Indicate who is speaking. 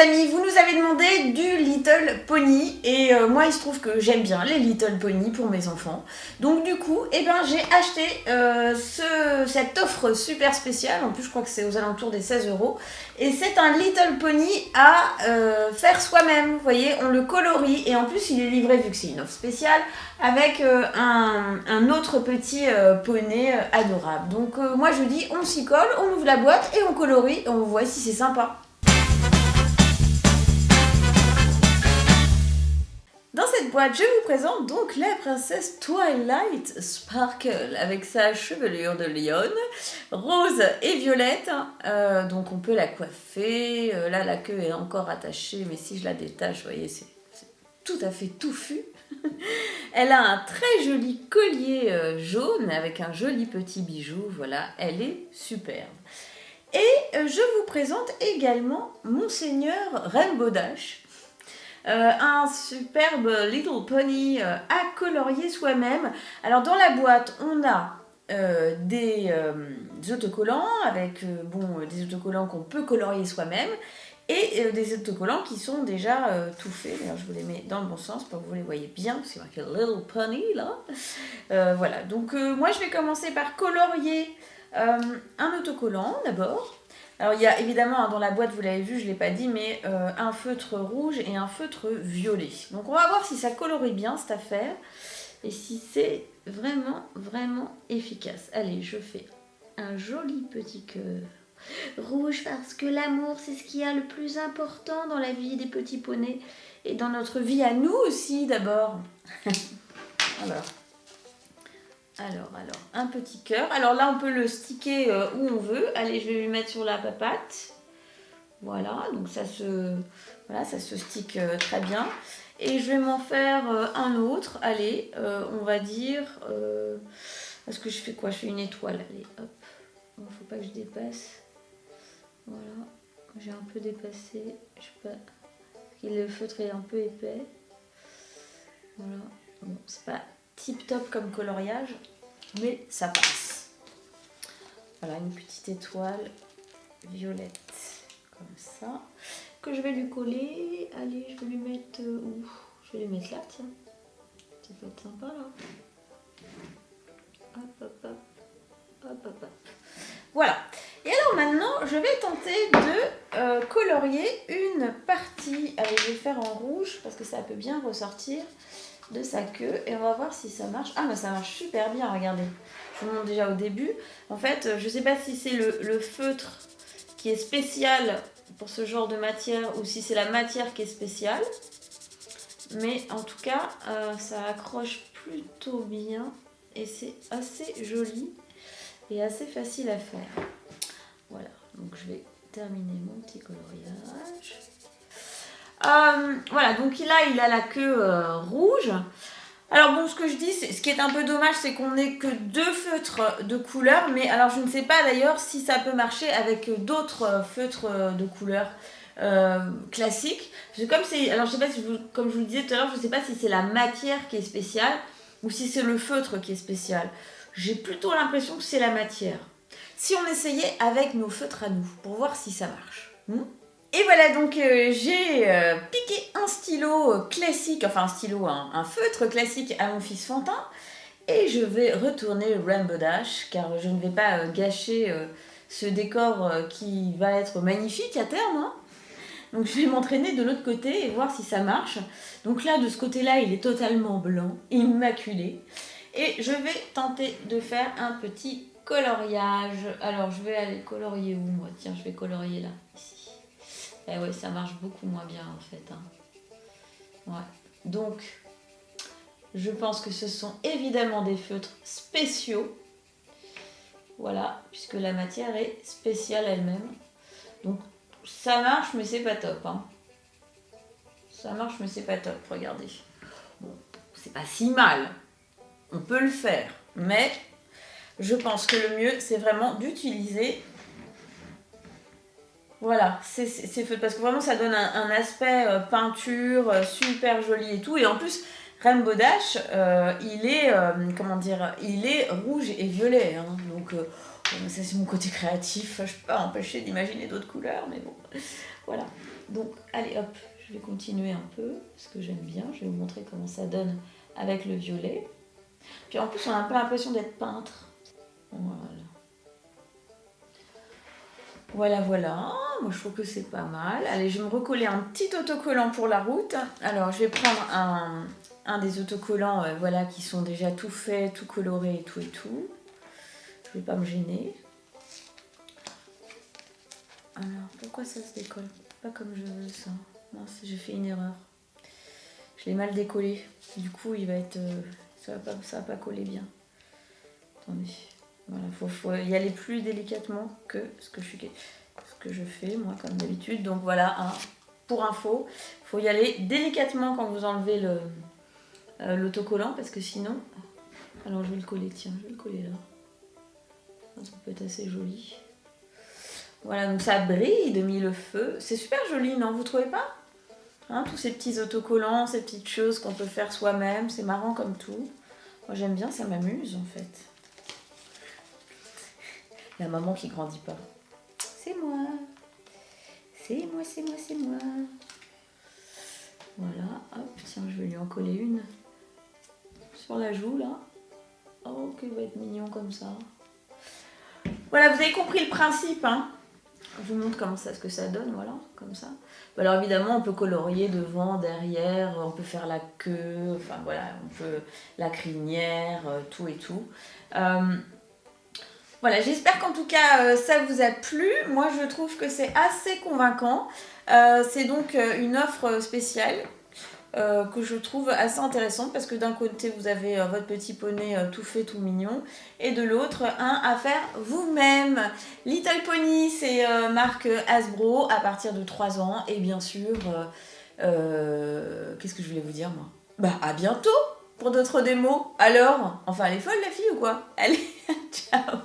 Speaker 1: amis, vous nous avez demandé du Little Pony et moi il se trouve que j'aime bien les Little Pony pour mes enfants. Donc du coup, j'ai acheté cette offre super spéciale, en plus je crois que c'est aux alentours des 16 €. Et c'est un Little Pony à faire soi-même, vous voyez, on le colorie et en plus il est livré, vu que c'est une offre spéciale, avec un autre petit poney adorable. Donc moi je dis, on s'y colle, on ouvre la boîte et on colorie et on voit si c'est sympa. Dans cette boîte, je vous présente donc la princesse Twilight Sparkle avec sa chevelure de lionne, rose et violette. Donc on peut la coiffer. Là, la queue est encore attachée, mais si je la détache, vous voyez, c'est tout à fait touffu. Elle a un très joli collier jaune avec un joli petit bijou. Voilà, elle est superbe. Et je vous présente également Monseigneur Rainbow Dash. Un superbe Little Pony à colorier soi-même. Alors dans la boîte, on a des autocollants avec des autocollants qu'on peut colorier soi-même et des autocollants qui sont déjà tout faits. Alors je vous les mets dans le bon sens pour que vous les voyez bien, parce qu'il y a marqué Little Pony là. Voilà, donc moi je vais commencer par colorier un autocollant d'abord. Alors il y a évidemment dans la boîte, vous l'avez vu, je ne l'ai pas dit, mais un feutre rouge et un feutre violet. Donc on va voir si ça colorie bien cette affaire et si c'est vraiment efficace. Allez, je fais un joli petit cœur rouge parce que l'amour c'est ce qui est le plus important dans la vie des petits poneys et dans notre vie à nous aussi d'abord. Alors, un petit cœur. Alors là, on peut le sticker où on veut. Allez, je vais lui mettre sur la papate. Voilà, donc ça se stick très bien. Et je vais m'en faire un autre. Allez, on va dire... Est-ce que je fais quoi? Je fais une étoile. Allez, hop. Bon, faut pas que je dépasse. Voilà, j'ai un peu dépassé. Je sais pas. Le feutre est un peu épais. Voilà. Bon, c'est pas tip top comme coloriage, mais ça passe. Voilà, une petite étoile violette comme ça que je vais lui coller. Allez, je vais lui mettre où? Je vais lui mettre là, tiens, ça peut être sympa là. Hop. Voilà. Et alors maintenant, je vais tenter de colorier une partie. Allez, je vais faire en rouge parce que ça peut bien ressortir de sa queue et on va voir si ça marche. Ah mais ça marche super bien, regardez. Je vous montre déjà au début. En fait, je sais pas si c'est le feutre qui est spécial pour ce genre de matière ou si c'est la matière qui est spéciale. Mais en tout cas, ça accroche plutôt bien et c'est assez joli et assez facile à faire. Voilà, donc je vais terminer mon petit coloriage. Voilà, donc là il a la queue rouge. Alors bon, ce que je dis, ce qui est un peu dommage, c'est qu'on n'ait que 2 feutres de couleur. Mais alors je ne sais pas d'ailleurs si ça peut marcher avec d'autres feutres de couleur classiques. Alors je sais pas si comme je vous le disais tout à l'heure, je ne sais pas si c'est la matière qui est spéciale ou si c'est le feutre qui est spécial. J'ai plutôt l'impression que c'est la matière. Si on essayait avec nos feutres à nous, pour voir si ça marche. Et voilà, donc j'ai piqué un stylo classique, enfin un feutre classique à mon fils Fantin. Et je vais retourner Rainbow Dash, car je ne vais pas gâcher ce décor qui va être magnifique à terme. Hein. Donc je vais m'entraîner de l'autre côté et voir si ça marche. Donc là, de ce côté-là, il est totalement blanc, immaculé. Et je vais tenter de faire un petit coloriage. Alors je vais aller colorier où moi? Tiens, je vais colorier là, ici. Eh ouais, ça marche beaucoup moins bien en fait. Hein. Ouais. Donc, je pense que ce sont évidemment des feutres spéciaux. Voilà, puisque la matière est spéciale elle-même. Donc, ça marche, mais c'est pas top. Hein. Ça marche, mais c'est pas top, regardez. Bon, c'est pas si mal. On peut le faire. Mais, je pense que le mieux, c'est vraiment d'utiliser... Voilà, c'est fait parce que vraiment ça donne un aspect peinture super joli et tout. Et en plus, Rainbow Dash, il est rouge et violet. Hein, donc ça c'est mon côté créatif. Je peux pas empêcher d'imaginer d'autres couleurs, mais bon, voilà. Donc, allez hop, je vais continuer un peu, parce que j'aime bien. Je vais vous montrer comment ça donne avec le violet. Puis en plus, on a un peu l'impression d'être peintre. Voilà. Voilà, voilà. Moi, je trouve que c'est pas mal. Allez, je vais me recoller un petit autocollant pour la route. Alors, je vais prendre un des autocollants voilà, qui sont déjà tout faits, tout colorés et tout et tout. Je vais pas me gêner. Alors, pourquoi ça se décolle pas comme je veux ça? Mince, j'ai fait une erreur. Je l'ai mal décollé. Du coup, il va être... ça va pas coller bien. Attendez. Voilà, faut y aller plus délicatement que ce que je fais, moi, comme d'habitude. Donc voilà, hein, pour info, il faut y aller délicatement quand vous enlevez l'autocollant, parce que sinon... Alors, je vais le coller, tiens, je vais le coller là. Ça peut être assez joli. Voilà, donc ça brille de mille feux. C'est super joli, non? Vous trouvez pas? Hein, tous ces petits autocollants, ces petites choses qu'on peut faire soi-même, c'est marrant comme tout. Moi, j'aime bien, ça m'amuse, en fait. La maman qui grandit pas. C'est moi. C'est moi, c'est moi, c'est moi. Voilà, hop, tiens, je vais lui en coller une sur la joue, là. Oh, qu'il va être mignon comme ça. Voilà, vous avez compris le principe, hein. Je vous montre comment ça, ce que ça donne, voilà, comme ça. Alors évidemment, on peut colorier devant, derrière, on peut faire la queue, enfin voilà, on peut la crinière, tout et tout. Voilà, j'espère qu'en tout cas ça vous a plu. Moi je trouve que c'est assez convaincant. C'est donc une offre spéciale que je trouve assez intéressante parce que d'un côté vous avez votre petit poney tout fait, tout mignon, et de l'autre un à faire vous-même. Little Pony, c'est marque Hasbro à partir de 3 ans, et bien sûr, qu'est-ce que je voulais vous dire moi? Bah à bientôt pour d'autres démos. Alors, enfin elle est folle la fille ou quoi? Allez, ciao.